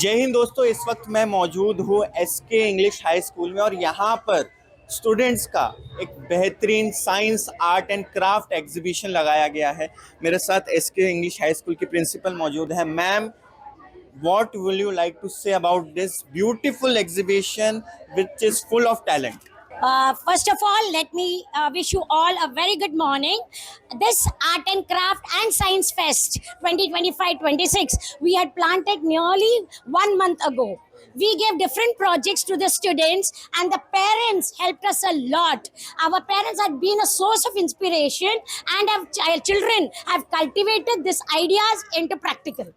जय हिंद दोस्तों। इस वक्त मैं मौजूद हूँ एसके इंग्लिश हाई स्कूल में और यहाँ पर स्टूडेंट्स का एक बेहतरीन science art and craft exhibition लगाया गया है। मेरे साथ एसके इंग्लिश हाई स्कूल की प्रिंसिपल मौजूद है। Ma'am, what will you like to say about this beautiful exhibition which is full of talent? First of all, let me wish you all a very good morning. This Art and Craft and Science Fest 2025-26, we had planted nearly 1 month ago. We gave different projects to the students, and the parents helped us a lot. Our parents had been a source of inspiration, and our children have cultivated these ideas into practical.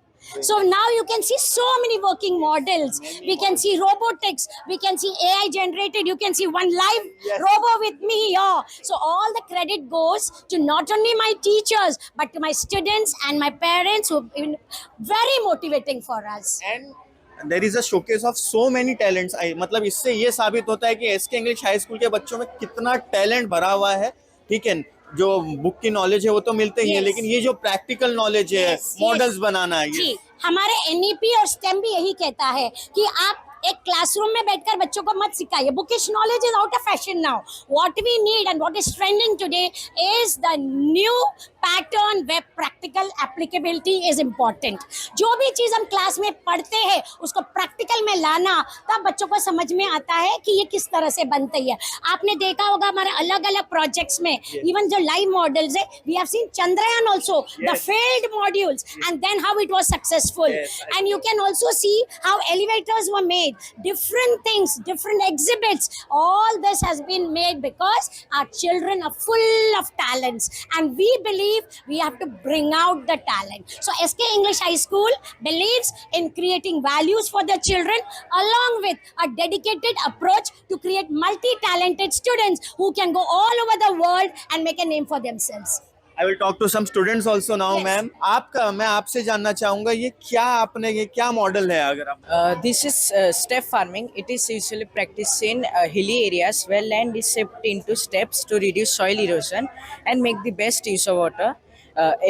So now you can see so many working models. We can see robotics. We can see AI generated. You can see one live robo with me here. So all the credit goes to not only my teachers but to my students and my parents who've been very motivating for us. And there is a showcase of so many talents. मतलब इससे ये साबित होता है कि SK English High School के बच्चों में कितना टैलेंट भरा हुआ है। ठीक है, जो बुक की नॉलेज है वो तो मिलते ही है, लेकिन ये जो प्रैक्टिकल नॉलेज है, मॉडल्स बनाना है, जी, हमारे एनईपी और स्टेम भी यही कहता है कि आप एक क्लासरूम में बैठकर बच्चों को मत सिखाइए. Bookish knowledge is out of fashion now. What we need and what is trending today is the new pattern web practical applicability is important. जो भी चीज हम क्लास में पढ़ते हैं उसको प्रैक्टिकल में लाना, तब बच्चों को समझ में आता है कि ये किस तरह से बनती है. आपने देखा होगा हमारे अलग अलग प्रोजेक्ट्स में इवन जो लाइव मॉडल्स है, we have seen Chandrayaan also, the failed modules and then how it was successful. And you can also see how elevators were made. Different things, different exhibits, all this has been made because our children are full of talents and we believe we have to bring out the talent. So SK English High School believes in creating values for their children along with a dedicated approach to create multi-talented students who can go all over the world and make a name for themselves. I will talk to some students also now, ma'am. आपका मैं आपसे जानना चाहूंगा ये क्या model है? अगर आप This is step farming. It is usually practiced in hilly areas where land is shaped into steps to reduce soil erosion and make the best use of water.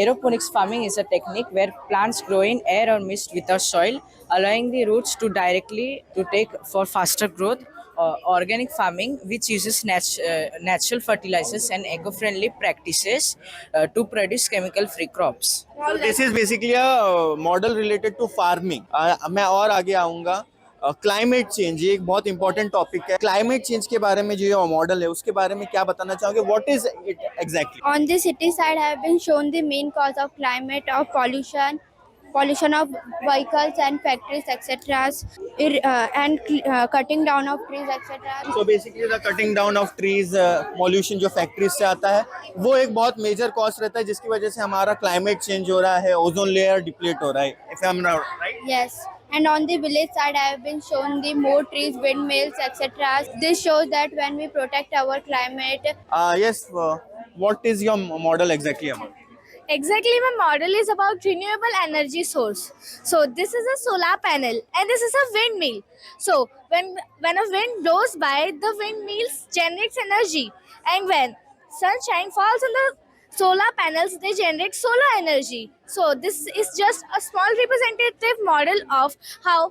Aeroponics farming is a technique where plants grow in air or mist without soil, allowing the roots to directly to take for faster growth. Organic farming, which uses natural fertilizers and eco-friendly practices to produce chemical-free crops. So this is basically a model related to farming. मैं और आगे आऊँगा. Climate change ये एक बहुत important topic है. Climate change के बारे में जो ये मॉडल है उसके बारे में क्या बताना चाहोगे? What is it exactly? On the city side have been shown the main cause of climate of pollution of vehicles and factories etc. And cutting down of trees etc. So basically the cutting down of trees, pollution जो factories से आता है वो एक बहुत major cost रहता है जिसकी वजह से हमारा क्लाइमेट चेंज हो रहा है, ओजोन लेयर डिप्लीट हो रहा है. If I'm not right? Yes. And on the village side have been shown the more trees, windmills etc. This shows that when we protect our climate. Yes. What is your model exactly about? Exactly, my model is about renewable energy source. So this is a solar panel and this is a windmill. So when a wind blows by, the windmills generates energy, and when sunshine falls on the solar panels, they generate solar energy. So this is just a small representative model of how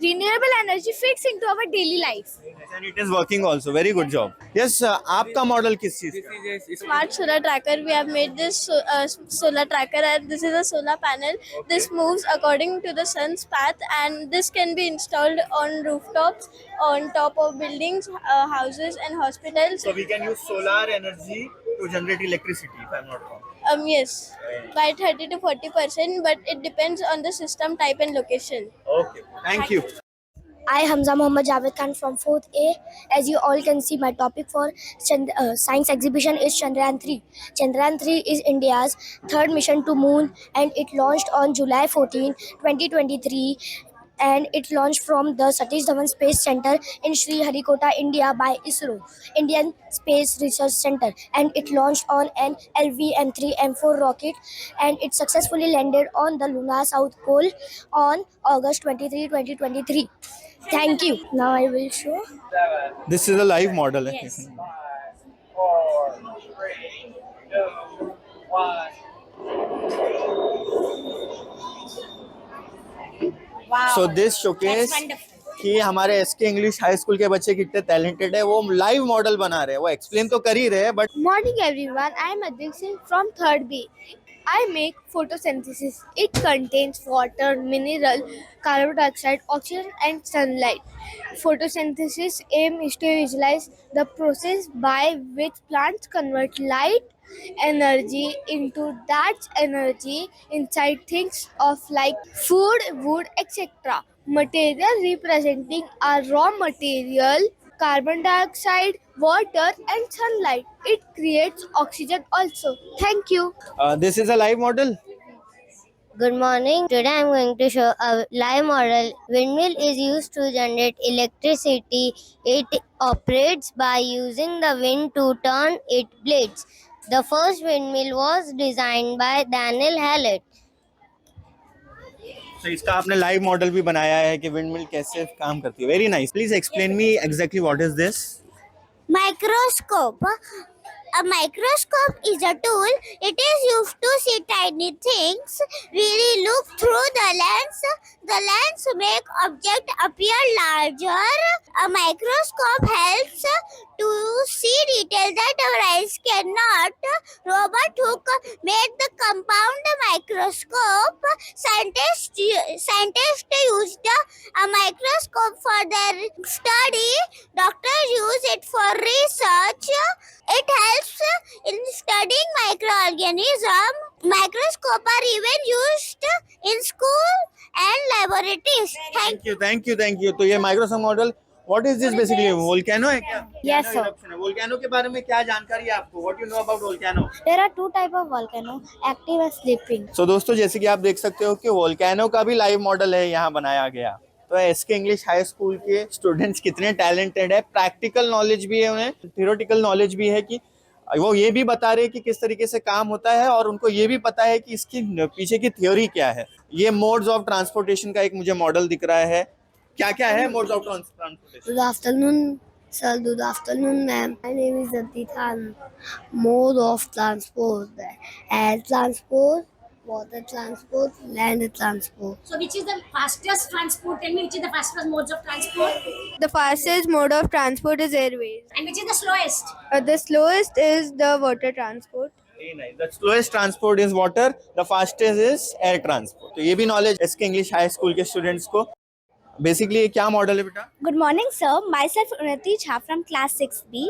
renewable energy fits into our daily life. And it is working also. Very good job. Yes, आपका model किस चीज का? Smart solar tracker. We have made this solar tracker, and this is a solar panel. This moves according to the sun's path, and this can be installed on rooftops, on top of buildings, houses, and hospitals. So we can use solar energy to generate electricity, if I'm not wrong. Yes, by 30 to 40%, but it depends on the system type and location. Okay, thank you. I, Hamza Mohammad Javed Khan from 4th A. As you all can see, my topic for science exhibition is Chandrayaan 3. Chandrayaan 3 is India's third mission to moon, and it launched on July 14, 2023. And it launched from the Satish Dhawan Space Center in Sriharikota, India by ISRO, Indian Space Research Center. And it launched on an LV-M3 M4 rocket, and it successfully landed on the lunar south pole on August 23, 2023. Thank you. Now I will show. This is a live model. Yes. 4, 3, 2, 1. So this showcase कि हमारे SK English High School के बच्चे कितने talented है, वो live model बना रहे हैं, वो एक्सप्लेन तो कर ही रहे हैं but Morning everyone, I am Adixin from 3rd B. I make photosynthesis. It contains water, mineral, carbon dioxide, oxygen and sunlight. Photosynthesis aim is to visualize the process by which plants convert light energy into that energy inside things of like food, wood, etc. Material representing a raw material, carbon dioxide, water and sunlight. It creates oxygen also. Thank you. This is a live model. Good morning. Today I am going to show a live model. Windmill is used to generate electricity. It operates by using the wind to turn its blades. The first windmill was designed by Daniel Hallett. तो इसका आपने live model भी बनाया है कि windmill कैसे काम करती है. Very nice. Please explain me exactly what is this. Microscope. A microscope is a tool. It is used to see tiny things. Really look through the lens. The lens make object appear larger. A microscope helps to see detail that our eyes cannot. Robert Hooke made the compound microscope. Scientists used a microscope for their study. Doctors use it for research. It helps in studying microorganisms. Microscopes are even used in school and laboratories. Thank you. तो ये Microsoft model what is this basically. Volcano है क्या? Yes, sir. Volcano के बारे में क्या जानकारी है आपको? What you know about volcano? There are two types of volcano, active and sleeping. सो दोस्तों जैसे कि आप देख सकते हो कि वोल्केनो का भी लाइव मॉडल है यहाँ बनाया गया. तो एसके इंग्लिश हाई स्कूल के स्टूडेंट्स कितने टैलेंटेड है. प्रैक्टिकल नॉलेज भी है उन्हें, थियोरेटिकल नॉलेज भी है कि वो ये भी बता रहे हैं कि किस तरीके से काम होता है और उनको ये भी पता है कि इसकी पीछे की थ्योरी क्या है. ये मोड्स ऑफ ट्रांसपोर्टेशन का एक मुझे मॉडल दिख रहा है. क्या क्या है modes of transportation? Good afternoon, sir. Good afternoon, ma'am. My name is Adithan. Mode of transport: air transport, water transport, land transport. So which is the fastest transport? Tell me which is the fastest modes of transport The fastest mode of transport is airways. and which is the slowest? The slowest is the water transport. Very nice. The slowest transport is water. The fastest is air transport. तो ये भी knowledge SK English High School के students को. Basically ये क्या model है बेटा? Good morning, sir. Myself, Unnati Jha from class 6B.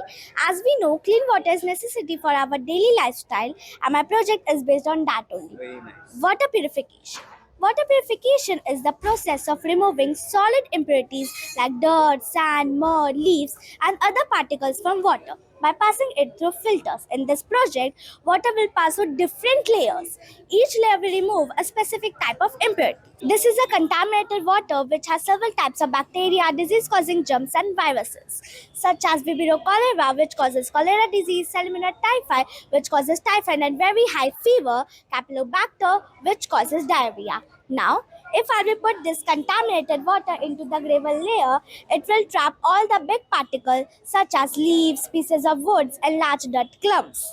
As we know, clean water is necessity for our daily lifestyle, and my project is based on that only. Very nice. Water purification. Water purification is the process of removing solid impurities like dirt, sand, mud, leaves, and other particles from water by passing it through filters. In this project, water will pass through different layers. Each layer will remove a specific type of impurity. This is a contaminated water which has several types of bacteria, disease-causing germs, and viruses, such as Vibrio cholera, which causes cholera disease, Salmonella typhi, which causes typhoid and very high fever, Campylobacter, which causes diarrhea. Now, if I will put this contaminated water into the gravel layer, it will trap all the big particles such as leaves, pieces of woods, and large dirt clumps.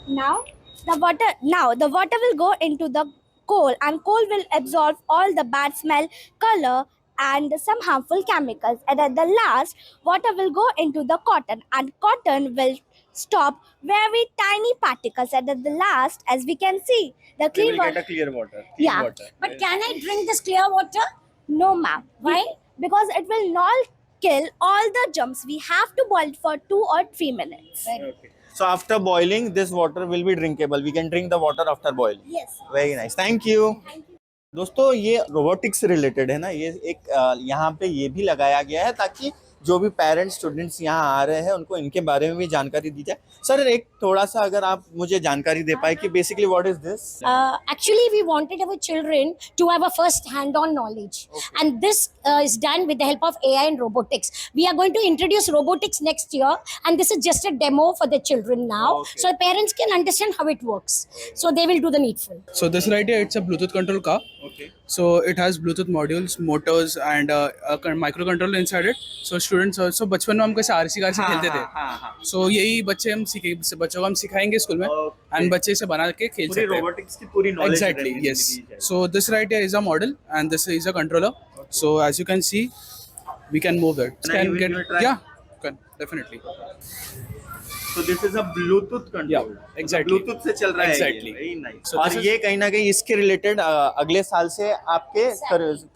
Now the water will go into the coal, and coal will absorb all the bad smell, color, and some harmful chemicals. And at the last, water will go into the cotton, and cotton will stop very tiny particles. And at the last, as we can see, the We clean will get water. a clear water. Yeah. Water. But can I drink this clear water? No, ma'am. Why? Because it will not kill all the germs. We have to boil it for 2 or 3 minutes. Okay. So after boiling, this water will be drinkable. We can drink the water after boiling. Yes. Very nice. Thank you. दोस्तों ये robotics से related है ना. ये एक यहाँ पे ये भी लगाया गया है ताकि जो भी पेरेंट्स स्टूडेंट्स यहाँ आ रहे हैं उनको इनके बारे में भी जानकारी दी जाए. सर एक थोड़ा सा अगर आप मुझे जानकारी दे पाए कि basically what is this. Actually, we wanted our children to have a first hand-on knowledge, and this is done with the help of AI and robotics. We are going to introduce robotics next year, and this is just a demo for the children now, Okay. so parents can understand how it works. So they will do the needful. So this right here, it's a Bluetooth control car. Okay. So it has Bluetooth modules, motors, and a microcontroller inside it. So students also बचपन में हम कैसे RC car से खेलते थे. हाँ. So यही बच्चे को हम सिखाएंगे स्कूल में. and बच्चे इसे बना के खेल पूरी सकते हैं. रोबोटिक्स की पूरी knowledge Exactly, yes. So this right here is a model and this is a controller. So as you can see, we can move it. Can I give it a try? Yeah, can definitely. So this is a Bluetooth control. Yeah, exactly. Bluetooth से चल रहा है Exactly. Very nice. So और this is- ये कहीं ना कहीं इसके रिलेटेड अगले साल से आपके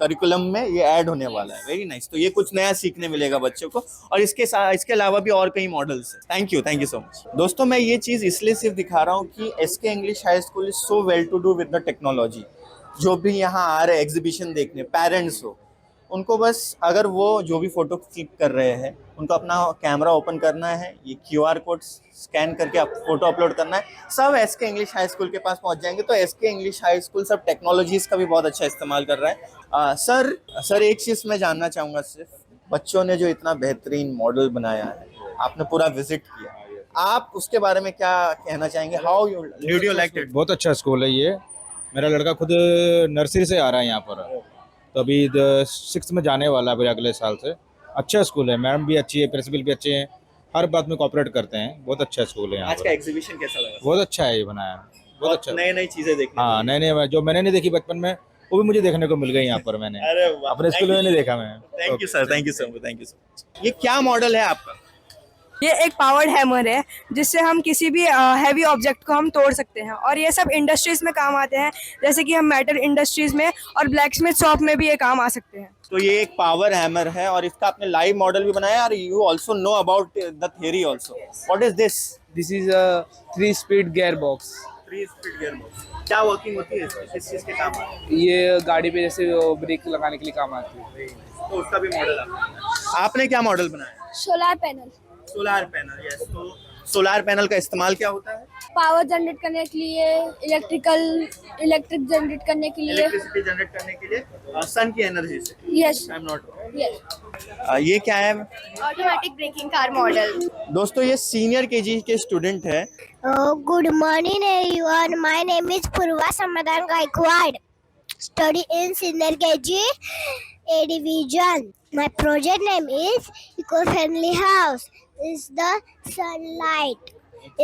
करिकुलम में ये ऐड होने वाला है. Very nice. तो ये कुछ नया सीखने मिलेगा बच्चों को और इसके साथ इसके अलावा भी और कई मॉडल्स हैं. Thank you so much. दोस्तों मैं ये चीज़ इसलिए सिर्फ दिखा रहा हूँ कि SK English High School is so well to do with the technology. जो भी यहाँ आ रहे एग्जीबिशन देखने, पेरेंट्स हो, उनको बस अगर वो जो भी फोटो क्लिक कर रहे हैं उनको अपना कैमरा ओपन करना है, ये क्यूआर कोड स्कैन करके आप फोटो अपलोड करना है, सब एसके इंग्लिश हाई स्कूल के पास पहुंच जाएंगे. तो एसके इंग्लिश हाई स्कूल सब टेक्नोलॉजीज का भी बहुत अच्छा इस्तेमाल कर रहा है. सर एक चीज़ मैं जानना चाहूँगा, सिर्फ बच्चों ने जो इतना बेहतरीन मॉडल बनाया है, आपने पूरा विजिट किया, आप उसके बारे में क्या कहना चाहेंगे? How you like it? बहुत अच्छा स्कूल है ये. मेरा लड़का खुद नर्सरी से आ रहा है यहाँ पर, तो अभी 6th में जाने वाला है अगले साल से. अच्छा स्कूल है, मैडम भी अच्छी है, प्रिंसिपल भी अच्छे हैं, हर बात में कोऑपरेट करते हैं. बहुत अच्छा स्कूल है यहाँ आज का पर. एग्जीबिशन कैसा लगा? बहुत अच्छा है ये बनाया, बहुत अच्छा. नई नई चीजें देखने हाँ, को नए नए जो मैंने नहीं देखी बचपन में वो भी मुझे देखने को मिल गई यहाँ पर. मैंने अरे वाह, अपने स्कूल में नहीं देखा मैं. Thank you sir, thank you so much. ये क्या मॉडल है आपका? ये एक पावर्ड हैमर है जिससे हम किसी भी हैवी ऑब्जेक्ट को हम तोड़ सकते हैं और ये सब इंडस्ट्रीज में काम आते हैं, जैसे कि हम मेटल इंडस्ट्रीज में और ब्लैकस्मिथ शॉप में भी ये काम आ सकते हैं. तो ये एक पावर हैमर है और इसका आपने लाइव मॉडल भी बनाया और you also know about the theory also. What is this? This is a 3-speed gearbox. 3 speed gearbox. क्या वर्किंग होती है इसकी? किस चीज के काम आती है? ये गाड़ी पे जैसे ब्रेक लगाने के लिए काम आती है. तो उसका भी मॉडल आपने क्या मॉडल बनाया? Solar panel. Solar panel. Yes. तो सोलार पैनल का इस्तेमाल क्या होता है? पावर जनरेट करने के लिए, इलेक्ट्रिक जनरेट करने के लिए. इलेक्ट्रिसिटी जनरेट करने के लिए सन की एनर्जी से. Yes. I am not. Yes. ये क्या है? Automatic breaking car model. दोस्तों ये सीनियर केजी के स्टूडेंट है. Good morning, everyone. My name is Purva Samadan Gaikwad. Study in senior KG A division. My project name is Eco-Friendly House. Is the sunlight.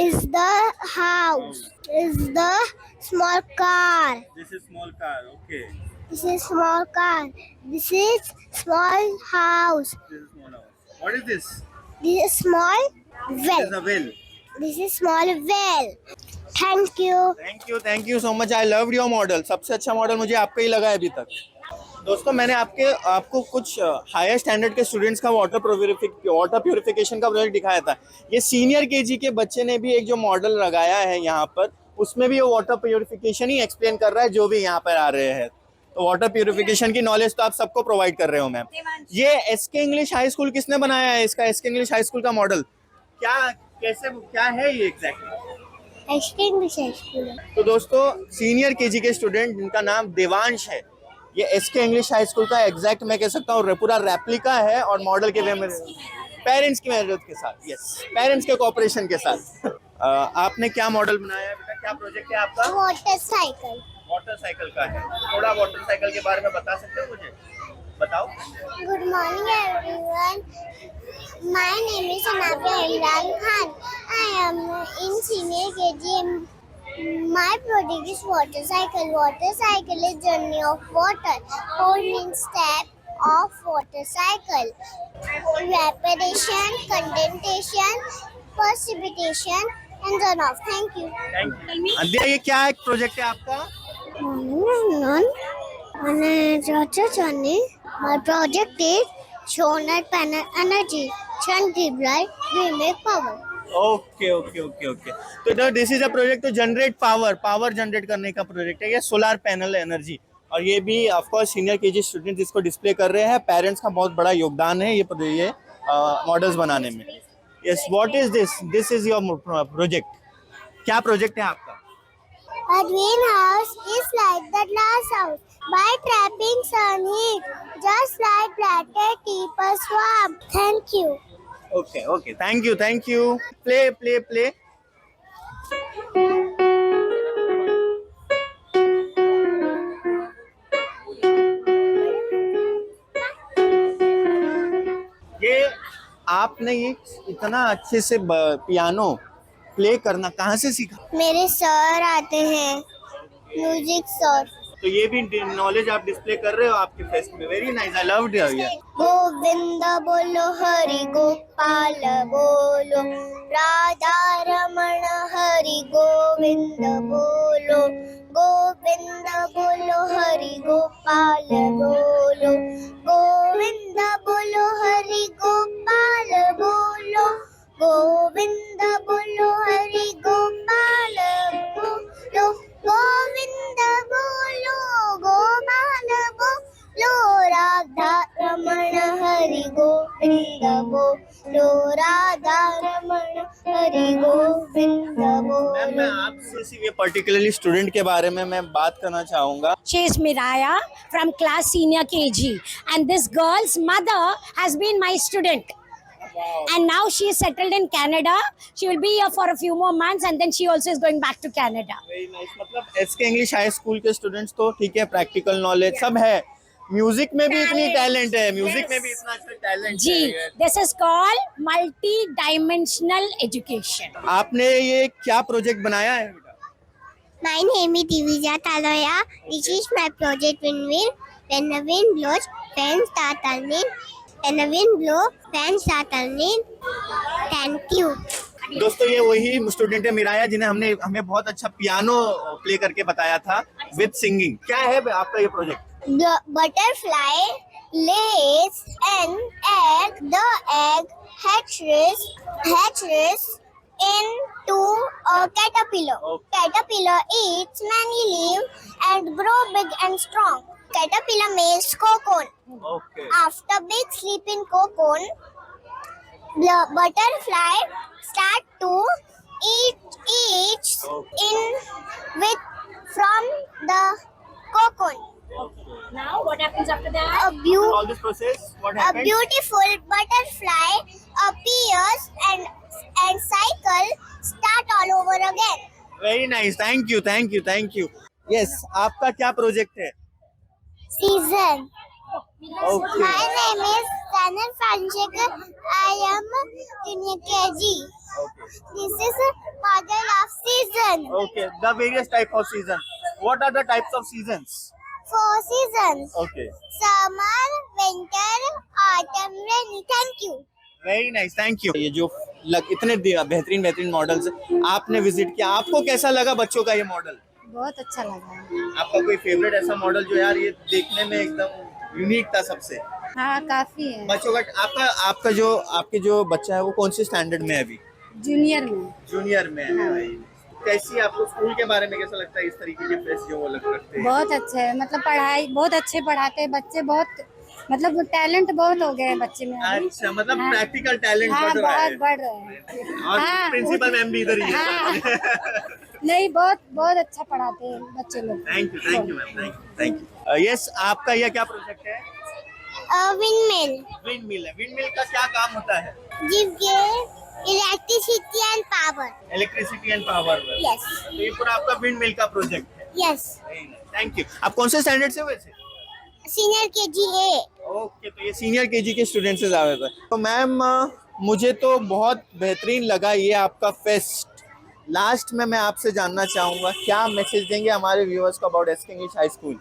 Is the house. Is the small car. This is small car. Okay. This is small car. This is small house. This is small house. What is this? This is small This well. is a well. This is small well. Thank you. Thank you so much. I loved your model. सबसे अच्छा model मुझे आपका ही लगा है अभी तक. दोस्तों मैंने आपको कुछ हायर स्टैंडर्ड के स्टूडेंट्स का वाटर प्योरिफिकेशन का प्रोजेक्ट दिखाया था. ये सीनियर केजी के बच्चे ने भी एक जो मॉडल लगाया है यहाँ पर, उसमें भी वो वाटर प्योरिफिकेशन ही एक्सप्लेन कर रहा है जो भी यहाँ पर आ रहे हैं. तो वाटर प्योरिफिकेशन की नॉलेज तो आप सबको प्रोवाइड कर रहे हो मैम. ये एसके इंग्लिश हाई स्कूल किसने बनाया है? इसका एसके इंग्लिश हाई स्कूल का मॉडल क्या है ये exactly? SK English High School है. तो दोस्तों सीनियर केजी के स्टूडेंट जिनका नाम देवांश है, ये एसके इंग्लिश हाई स्कूल का एग्जैक्ट मैं कह सकता हूँ पूरा रेप्लिका है और मॉडल के वे में पेरेंट्स की मदद के साथ. यस, पेरेंट्स के कोऑपरेशन के साथ. आपने क्या मॉडल बनाया है बेटा? क्या प्रोजेक्ट है आपका? मोटरसाइकिल. मोटरसाइकिल का है. थोड़ा मोटरसाइकिल के बारे में बता सकते हो मुझे? बताओ. Good morning, everyone. My name is Anabia Imran Khan. I am in senior KG. My project is watercycle. Watercycle is journey of water. 4 main step of watercycle: evaporation, condensation, precipitation, and runoff. Thank you. अद्या ये क्या एक project है आपका? My project is solar panel energy. Sun give light, we make power. Okay. तो this is a project to generate power generate करने का project है. ये सोलार पैनल एनर्जी. और ये भी of course senior KG students इसको डिस्प्ले कर रहे हैं. पेरेंट्स का बहुत बड़ा योगदान है ये मॉडल्स बनाने में. Yes. What is this? This is your project. क्या प्रोजेक्ट है आपका? A greenhouse is like the glass house. By trapping sun heat, just like planted keep us warm. Thank you. Okay. Thank you. Play. ये आपने ये इतना अच्छे से piano play करना कहाँ से सीखा? मेरे सर आते हैं, म्यूजिक सर। तो ये भी नॉलेज आप डिस्प्ले कर रहे हो आपके फेस्ट में। वेरी नाइस, आई लव्ड ये। गोविंद बोलो हरि गोपाल बोलो, राधा रमण हरि गोविंद बोलो, गोविंद बोलो हरि गोपाल बोलो, गोविंद बोलो हरि गोपाल बोलो, गोविंद बोलो हरि गोपाल बोलो, गोविंद बोलो गोपाल बोलो, राधा रमण हरि गोविंद बोलो, राधा रमण हरि गोविंद बोलो। मैं आपसे सिर्फ ये पर्टिकुलरली स्टूडेंट के बारे में मैं बात करना चाहूँगा। She is Miraya from class senior KG, and this girl's mother has been my student. And now she is settled in Canada. She will be here for a few more months, and then she also is going back to Canada. Very nice. मतलब SK English High School के students तो ठीक है, practical knowledge सब है, music में भी इतनी टैलेंट है, म्यूजिक में भी इतना अच्छा टैलेंट जी, है। this is called multi-dimensional education. आपने ये क्या प्रोजेक्ट बनाया है बेटा? My name is Divija Taloya. This is my project Windmill. When the wind blows, fans start turning. When the wind blows, fans start turning. Thank you. दोस्तों ये वही student है मिराया जिन्हें हमें बहुत अच्छा पियानो प्ले करके बताया था विद सिंगिंग। क्या है आपका ये project? The butterfly lays an egg. The egg hatches into a caterpillar. Caterpillar eats many leaves and grow big and strong. Caterpillar makes cocoon. Okay. After big sleep in cocoon, the butterfly start to eat in with from the cocoon. Now, what happens after that? All this process, what A happens? beautiful butterfly appears and cycle start all over again. Very nice, thank you thank you thank you. Yes, आपका क्या project है? Season. Okay. My name is Tanner Fanshekar. I am junior KG. This is a model of season. Okay, the various type of season. What are the types of seasons? 4 seasons. Okay. Summer, winter, autumn, rainy. Thank you. Very nice, thank you. ये जो इतने बेहतरीन models आपने visit किया, आपको कैसा लगा बच्चों का ये मॉडल? बहुत अच्छा लगा। आपका कोई फेवरेट ऐसा मॉडल जो यार ये देखने में एकदम यूनिक था सबसे? हाँ, काफी है। बच्चों का आपके जो बच्चा है वो कौन से स्टैंडर्ड में है अभी? जूनियर में। जूनियर में है भाई। कैसी आपको स्कूल के बारे में कैसा लगता है, इस तरीके के फेस्ट जो वो रखते हैं? बहुत अच्छे है, मतलब पढ़ाई बहुत अच्छे पढ़ाते हैं बच्चे, बहुत मतलब टैलेंट बहुत हो गए हैं बच्चे में अभी। अच्छा, मतलब प्रैक्टिकल टैलेंट हाँ, बढ़ रहा है। बहुत बढ़ रहे हैं। और हाँ, प्रिंसिपल मैम भी इधर ही है। हाँ। नहीं, बहुत अच्छा पढ़ाते हैं बच्चे लोग। Thank you ma'am, thank you. Yes, आपका यह क्या प्रोजेक्ट है? Windmill. विंड मिल का क्या काम होता है? Give electricity and power. Electricity and power. Yes. तो ये पूरा आपका विंड मिल का प्रोजेक्ट है। Yes. Thank you. आप कौन से स्टैंडर्ड से वैसे? Senior KG A. ओके, तो ये सीनियर केजी के स्टूडेंट से आ रहे थे। तो मैम मुझे तो बहुत बेहतरीन लगा ये आपका फेस्ट। लास्ट में मैं आपसे जानना चाहूँगा क्या मैसेज देंगे हमारे व्यूअर्स को about SK English High School?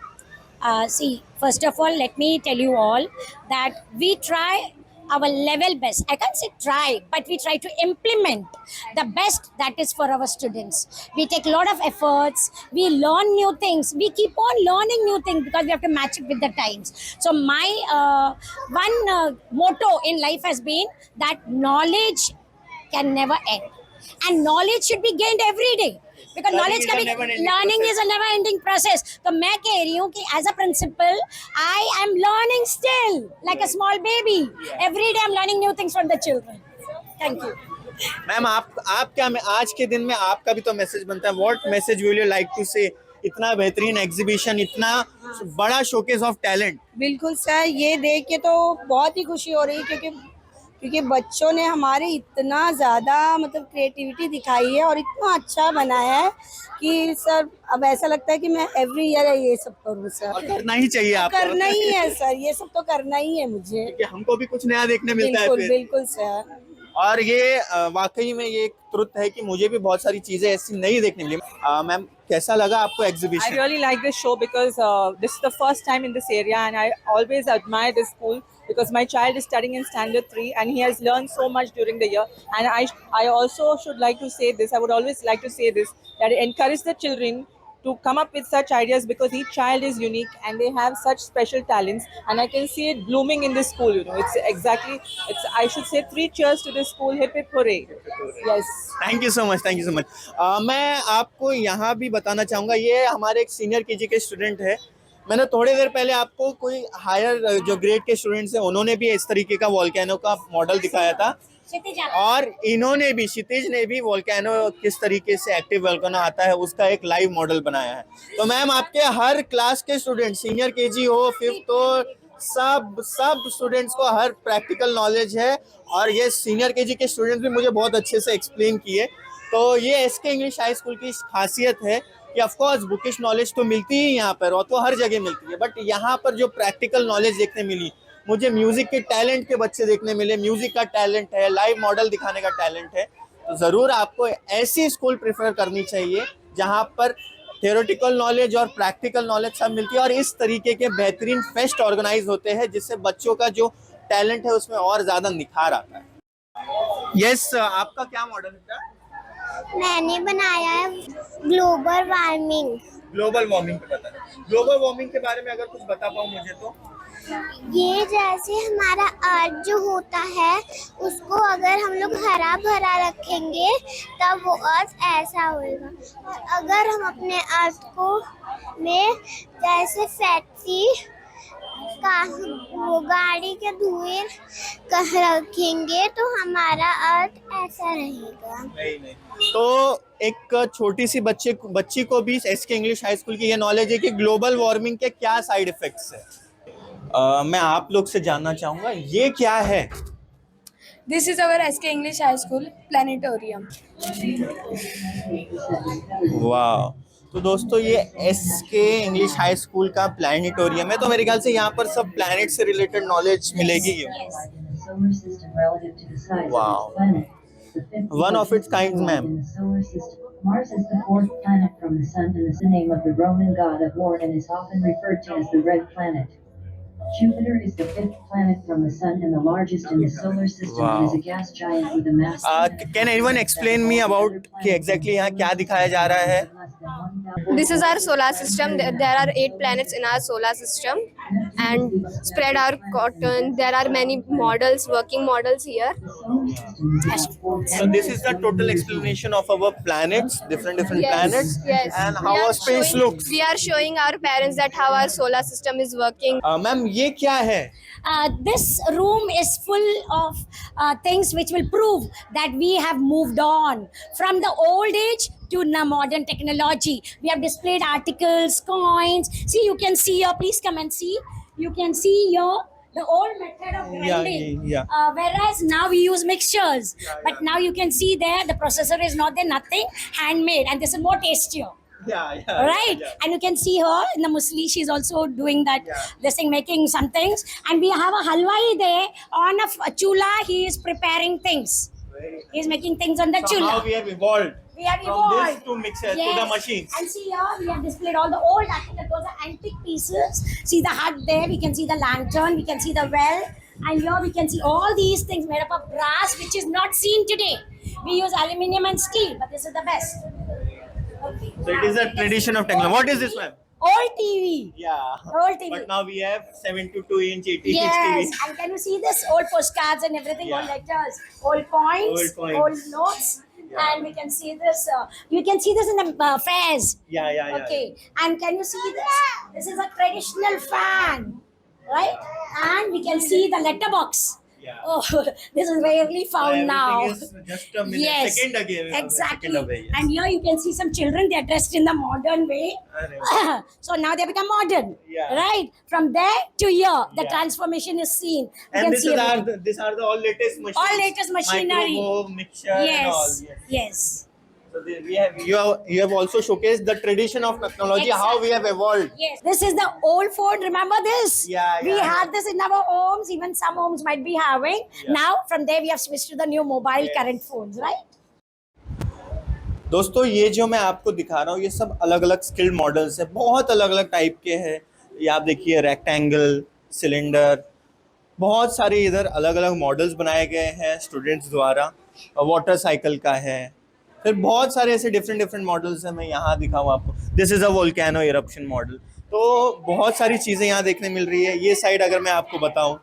See, first of all, let me tell you all that we try our level best. I can't say try, but we try to implement the best that is for our students. We take a lot of efforts. We learn new things. We keep on learning new things because we have to match it with the times. So my one motto in life has been that knowledge can never end. And knowledge should be gained every day. Because knowledge का भी learning is a never ending process. तो मैं कह रही हूँ कि as a principal, I am learning still like a small baby. Every day I'm learning new things from the children. Thank you. Ma'am आप क्या आज के दिन में आपका भी तो मैसेज बनता है। What message will you like to say? इतना बेहतरीन एग्जीबिशन, इतना बड़ा शोकेस ऑफ टैलेंट। बिल्कुल सर, ये देख के तो बहुत ही खुशी हो रही है क्योंकि बच्चों ने हमारे इतना ज़्यादा मतलब क्रिएटिविटी दिखाई है और इतना अच्छा बनाया है कि सर अब ऐसा लगता है कि मैं एवरी ईयर ये सब करूँ सर। और करना ही चाहिए आपको। करना ही है सर, ये सब तो करना ही है मुझे। क्योंकि हमको भी कुछ नया देखने मिलता है बिल्कुल फिर। बिल्कुल सर। और ये वाकई में ये एक ट्रुथ है कि मुझे भी बहुत सारी चीजें ऐसी नई देखने मिली। मैम, कैसा लगा आपको I exhibition? really like this show because this is the first time in this area, and I always admire this school because my child is studying in standard 3 and he has learned so much during the year. And I also should like to say this. I would always like to say this, that encourage the children to come up with such ideas because each child is unique and they have such special talents, and I can see it blooming in this school. It's exactly, it's, I should say 3 cheers to this school. Hip hip hooray. Yes. Thank you so much, thank you so much. मैं आपको यहाँ भी बताना चाहूँगा, ये हमारे एक senior KG के स्टूडेंट है। मैंने थोड़ी देर पहले आपको कोई हायर जो ग्रेड के स्टूडेंट्स हैं उन्होंने भी इस तरीके का वोल्केनो का मॉडल दिखाया था, और इन्होंने भी, क्षितिज ने भी वोल्केनो किस तरीके से एक्टिव वोल्केनो आता है उसका एक लाइव मॉडल बनाया है। तो मैम, आपके हर क्लास के स्टूडेंट, सीनियर केजी हो, फिफ्थ हो, सब स्टूडेंट्स को हर प्रैक्टिकल नॉलेज है, और ये सीनियर केजी के स्टूडेंट्स भी मुझे बहुत अच्छे से एक्सप्लेन किए। तो ये एसके इंग्लिश हाई स्कूल की खासियत है कि ऑफ कोर्स बुकिश नॉलेज तो मिलती ही यहाँ पर, और तो हर जगह मिलती है, बट यहाँ पर जो प्रैक्टिकल नॉलेज देखने मिली, मुझे म्यूजिक के टैलेंट के बच्चे देखने मिले, म्यूजिक का टैलेंट है, लाइव मॉडल दिखाने का टैलेंट है। तो ज़रूर आपको ऐसी स्कूल प्रेफर करनी चाहिए जहाँ पर थियोरेटिकल नॉलेज और प्रैक्टिकल नॉलेज सब मिलती है, और इस तरीके के बेहतरीन फेस्ट ऑर्गेनाइज होते हैं जिससे बच्चों का जो टैलेंट है उसमें और ज़्यादा निखार आता है। यस, आपका क्या मॉडल है? मैंने बनाया है ग्लोबल वार्मिंग। ग्लोबल वार्मिंग पे बता रहे। ग्लोबल वार्मिंग के बारे में अगर कुछ बता पाओ मुझे तो। ये जैसे हमारा अर्थ जो होता है उसको अगर हम लोग हरा भरा रखेंगे तब वो अर्थ ऐसा होएगा, और अगर हम अपने अर्थ को में जैसे फैक्ट्री का वो गाड़ी के धुएं रखेंगे तो हमारा अर्थ ऐसा रहेगा। नहीं। तो एक छोटी सी बच्ची को भी एसके इंग्लिश हाई स्कूल की ये नॉलेज है कि ग्लोबल वार्मिंग के क्या साइड इफेक्ट्स है। मैं आप लोग से जानना चाहूँगा, ये क्या है? This is our SK English High School planetarium. वाह! तो दोस्तों, ये एसके इंग्लिश हाई स्कूल का प्लानिटोरियम है, तो मेरे ख्याल से यहाँ पर सब प्लैनेट से रिलेटेड नॉलेज मिलेगी। वाह! One of its kind, ma'am. Mars is the fourth planet from the Sun and is the name of the Roman god of war and is often referred to as the Red Planet. Jupiter is the fifth planet from the Sun and the largest in the solar system and is a gas giant with a mass. Can anyone explain me about कि exactly यहाँ क्या दिखाया जा रहा है? This is our solar system. There are 8 planets in our solar system and spread our cotton. There are many models, working models here. So this is the total explanation of our planets, different planets, Yes. and how We are our space showing- looks. We are showing our parents that how our solar system is working. Ma'am, ये क्या है? This room is full of things which will prove that we have moved on from the old age to now modern technology. We have displayed articles, coins. See, you can see here. Please come and see. You can see here the old method of grinding. Yeah. Whereas now we use mixtures. But now you can see there the processor is not there, nothing, handmade, and this is more tastier. Yeah. Right, and you can see her in the musli. She's also doing that. This thing, making some things, and we have a halwai there on a chula. He is preparing things. He's making things on the So chula. how we have evolved. We have From evolved. this to mixer to the machines. And see here, we have displayed all the old articles. Those are antique pieces. See the hut there. We can see the lantern. We can see the well. And here we can see all these things made up of brass, which is not seen today. We use aluminium and steel, but this is the best. Okay. So it is a tradition of technology. What is this, ma'am? Old TV. Yeah. Old TV. But now we have 7:2 inch, 80 inch Yes, TV. and can you see this? Old postcards and everything, Yeah. old letters, old coins, old notes. Yeah. And we can see this. You can see this in the fairs. Yeah. Okay. And can you see this? This is a traditional fan, right? And we can see the letterbox. Yeah. Oh, this is rarely found now. Everything is just a minute, Yes, second again. exactly. Second away, yes. And here you can see some children. They are dressed in the modern way. So now they become modern, Yeah. right? From there to here, the Yeah. transformation is seen. You And can this see is everything. these are the all latest machines. All latest machinery. Microwave, mixture and all. Yes, yes. So you have also showcased the tradition of technology, how we have evolved. Yes, this is the old phone. Remember this? Yeah, We yeah. had this in our homes. Even some homes might be having. Yeah. Now, from there, we have switched to the new mobile current phones, right? दोस्तों ये जो मैं आपको दिखा रहा हूँ ये सब अलग अलग स्किल्ड मॉडल्स है, बहुत अलग अलग टाइप के हैं। ये आप देखिए रेक्टेंगल, सिलेंडर, बहुत सारे इधर अलग अलग मॉडल्स बनाए गए हैं स्टूडेंट्स द्वारा। वाटर साइकिल का है, फिर बहुत सारे ऐसे डिफरेंट मॉडल्स हैं। मैं यहाँ दिखाऊँ आपको, this is a volcano eruption model. तो बहुत सारी चीज़ें यहाँ देखने मिल रही है। ये साइड अगर मैं आपको बताऊँ,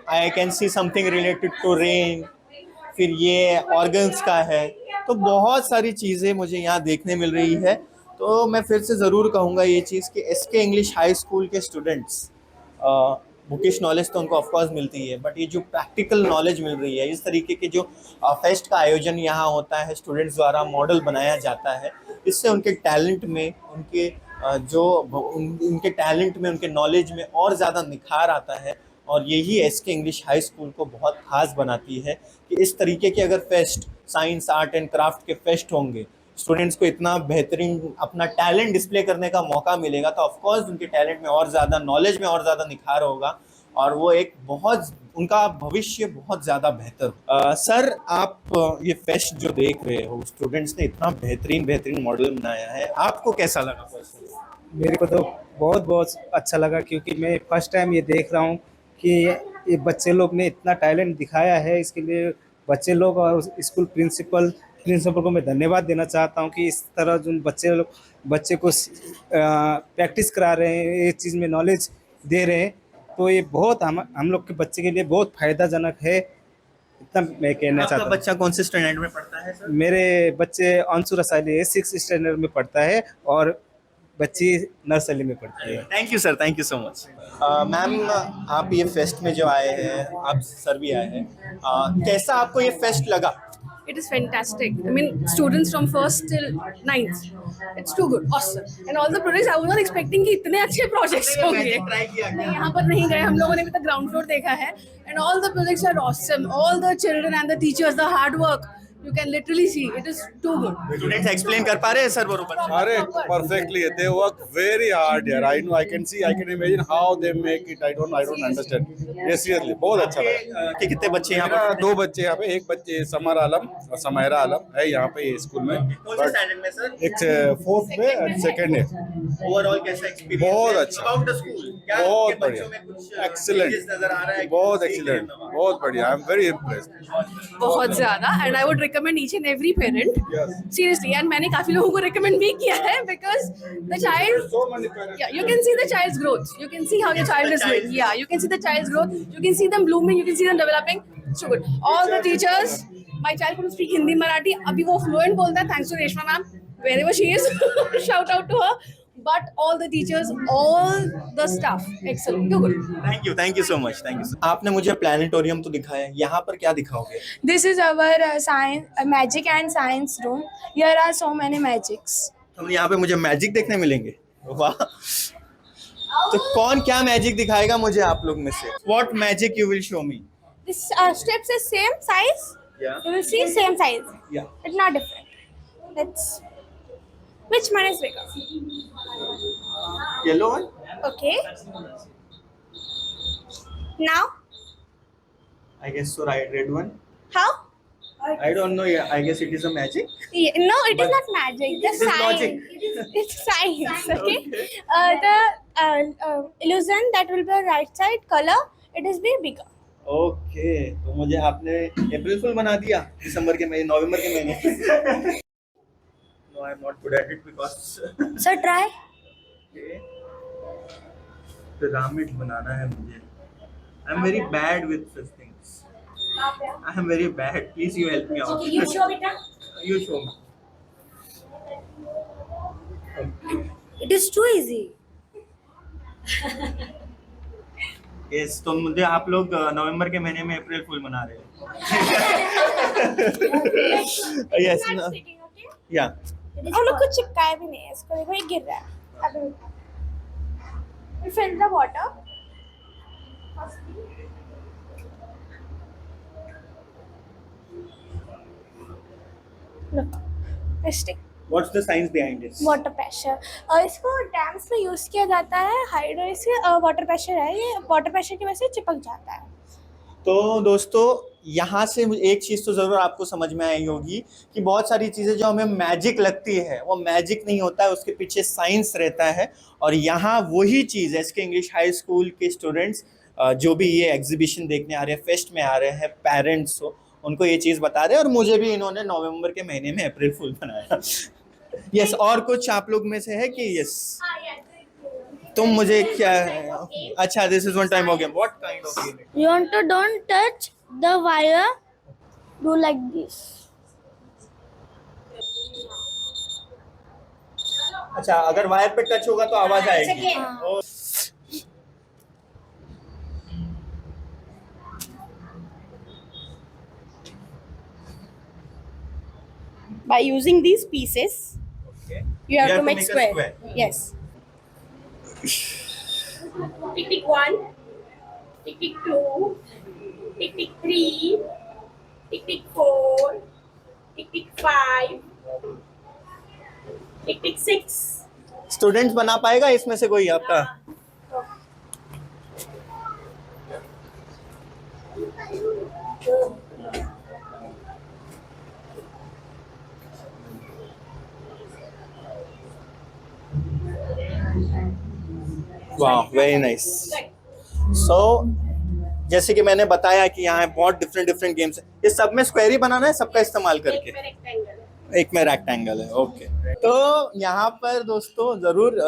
I can see something related to rain, फिर ये ऑर्गन्स का है। तो बहुत सारी चीज़ें मुझे यहाँ देखने मिल रही है। तो मैं फिर से ज़रूर कहूँगा ये चीज़ कि एसके इंग्लिश हाई स्कूल के स्टूडेंट्स, बुकिश नॉलेज तो उनको ऑफकोर्स मिलती है, बट ये जो प्रैक्टिकल नॉलेज मिल रही है, इस तरीके के जो फेस्ट का आयोजन यहाँ होता है, स्टूडेंट्स द्वारा मॉडल बनाया जाता है, इससे उनके टैलेंट में, उनके टैलेंट में, उनके नॉलेज में और ज़्यादा निखार आता है। और यही एसके इंग्लिश हाई स्कूल को बहुत ख़ास बनाती है कि इस तरीके के अगर fest, science, art and craft के फेस्ट होंगे, स्टूडेंट्स को इतना बेहतरीन अपना टैलेंट डिस्प्ले करने का मौका मिलेगा, तो ऑफकोर्स उनके टैलेंट में और ज़्यादा, नॉलेज में और ज़्यादा निखार होगा और वो एक बहुत, उनका भविष्य बहुत ज़्यादा बेहतर हो। सर, आप ये फेस्ट जो देख रहे हो, स्टूडेंट्स ने इतना बेहतरीन मॉडल बनाया है, आपको कैसा लगा? मेरे को तो बहुत अच्छा लगा, क्योंकि मैं फर्स्ट टाइम ये देख रहा हूँ कि ये बच्चे लोग ने इतना टैलेंट दिखाया है। इसके लिए बच्चे लोग और स्कूल प्रिंसिपल को मैं धन्यवाद देना चाहता हूँ कि इस तरह जो बच्चे को प्रैक्टिस करा रहे हैं, ये चीज़ में नॉलेज दे रहे हैं, तो ये बहुत हम लोग के बच्चे के लिए बहुत फायदाजनक है। इतना मैं कहना चाहता हूँ। बच्चा कौन से स्टैंडर्ड में पढ़ता है सर? मेरे बच्चे अंशु रसाली 6th स्टैंडर्ड में पढ़ता है और बच्ची नर्सरी में पढ़ती है। Thank you sir, thank you so much. Ma'am, आप ये फेस्ट में जो आए हैं, आप सर भी आए हैं, कैसा आपको ये फेस्ट लगा? It is fantastic. I mean, students from 1st till 9th. It's too good, awesome. And all the projects, I was not expecting कि इतने अच्छे projects होंगे। नहीं, यहाँ पर नहीं गए, हम लोगों ने भी तो ground floor देखा है। And all the projects are awesome. All the children and the teachers, the hard work, you can literally see. It is too good. Students explain कर पा रहे हैं सर बरोबर? अरे perfectly, they work very hard here. I know, I can see, I can imagine how they make it. I don't understand. Yes, seriously, बहुत अच्छा लगा। कि कितने बच्चे यहाँ मेरा पर? 2 बच्चे यहाँ पे, एक बच्चे समर आलम और समायरा आलम है यहाँ पे ये स्कूल में। कौन से स्टैंडर्ड में सर? एक 4th में और 2nd है। ओवरऑल कैसा एक्सपीरियंस? बहुत अच्छा। अबाउट द स्कूल, क्या बहुत आपके बच्चों में कुछ Excellent. changes नजर आ रहा है? बहुत एक्सीलेंट, बहुत बढ़िया। I am very impressed. बहुत ज़्यादा। And I would recommend each and every parent. Seriously, and मैंने काफी लोगों को recommend भी किया है because the child, yeah, you can see the child's growth. You can see how your child is doing. Yeah, you can see the child's growth. You can see them blooming. You can see them developing. So good. All the teachers. My child couldn't speak Hindi, Marathi. अभी वो fluent बोलता है thanks to Reshma ma'am. Wherever she is, shout out to her. But all the teachers, all the staff, excellent. Too good. Thank you so much, thank you. आपने मुझे planetarium तो दिखाया, यहाँ पर क्या दिखाओगे? This is our magic and science room. Here are so many magics. तो यहाँ पे मुझे मैजिक देखने मिलेंगे? वाह! तो कौन क्या मैजिक दिखाएगा मुझे आप लोग में से? What magic you will show me? This steps is same size. Yeah. You will see same size. Yeah. It's not different. Let's. Which one is bigger? Yellow one? Okay. Now. I guess so. Right, red one. How? I don't know. Yeah, I guess it is a magic. Yeah, no, it is not magic. It It's is science. logic. It's science. Okay. The illusion that will be right side color. It is be bigger. Okay, तो मुझे आपने April fool बना दिया दिसंबर के महीने, नवंबर के महीने। No, I'm not good at it because Sir, try. Pyramid बनाना है मुझे। I'm very bad with such things. I am very bad. Please, you help me out. Okay, you show it now. You show me. It is too easy. Yes, तो मुझे आप लोग नवंबर के महीने में अप्रैल फुल मना रहे हो। Yes, no. Yeah. हम लोग कुछ चिपकाए भी नहीं है इसको। देखो ये गिर रहा है। अभी we fill the water. Look. Mistake What's the science behind it? Water pressure इसको डैम्स में यूज़ किया जाता है हाइड्रो इससे वाटर प्रेशर है ये वाटर प्रेशर की वजह से चिपक जाता है तो दोस्तों यहाँ से एक चीज़ तो ज़रूर आपको समझ में आई होगी कि बहुत सारी चीज़ें जो हमें मैजिक लगती है वो मैजिक नहीं होता है, उसके पीछे साइंस रहता है। और यहाँ वही चीज़ एसके इंग्लिश हाई स्कूल के स्टूडेंट्स जो भी ये एग्जीबिशन देखने आ रहे हैं, फेस्ट में आ रहे हैं, पेरेंट्स हो, उनको ये चीज़ बता रहे हैं। और मुझे भी इन्होंने नवंबर के महीने में अप्रैल फूल बनाया। यस, और कुछ आप लोग में से है कि यस तुम मुझे क्या अच्छा दिस इज वन टाइम हो गया what kind of game You want to don't touch the wire. Do like this. अच्छा अगर वायर पे टच होगा तो आवाज आएगी By using these pieces, you have to make a square. Yes. Tick tick 1, tick tick 2, tick tick 3, tick tick 4, tick tick 5, tick tick 6. Students बना पाएगा इसमें से कोई आपका वाह वेरी नाइस। सो जैसे कि मैंने बताया कि यहाँ बहुत डिफरेंट गेम्स है, ये सब में स्क्वायर ही बनाना है सबका इस्तेमाल करके, एक में रेक्टेंगल है। ओके तो यहाँ पर दोस्तों ज़रूर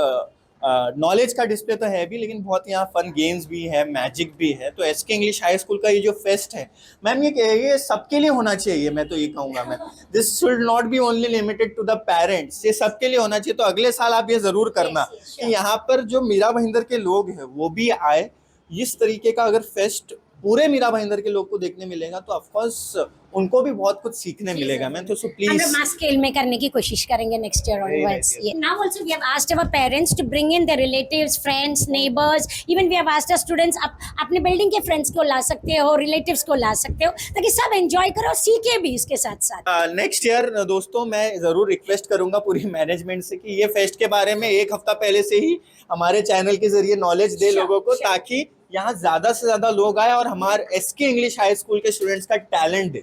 नॉलेज का डिस्प्ले तो है भी, लेकिन बहुत यहाँ फन गेम्स भी है, मैजिक भी है। तो एसके इंग्लिश हाई स्कूल का ये जो फेस्ट है मैम ये सबके लिए होना चाहिए, मैं तो ये कहूँगा ma'am this should not be only limited to the parents, ये सबके लिए होना चाहिए। तो अगले साल आप ये ज़रूर करना कि यहाँ पर जो मीरा भाईंदर के लोग हैं वो भी आए। इस तरीके का अगर फेस्ट पूरे मीरा भाईंदर के लोग को देखने मिलेगा तो ऑफ कोर्स उनको भी बहुत कुछ सीखने मिलेगा मैम। तो सो हम प्लीज लोग मास स्केल में करने की कोशिश करेंगे next year onwards. Now also we have asked our parents to bring in their relatives, friends, neighbours, even we have asked our students आप अपने बिल्डिंग के फ्रेंड्स को ला सकते हो, रिलेटिव्स को ला सकते हो, ताकि सब एंजॉय करो, सीखे भी इसके साथ साथ। नेक्स्ट ईयर दोस्तों मैं ज़रूर रिक्वेस्ट करूंगा पूरी मैनेजमेंट से कि ये फेस्ट के बारे में एक हफ्ता पहले से ही हमारे चैनल के जरिए नॉलेज दे लोगों को, ताकि यहाँ ज़्यादा से ज़्यादा लोग आए और हमारे एसके इंग्लिश हाई स्कूल के स्टूडेंट्स का टैलेंट दे।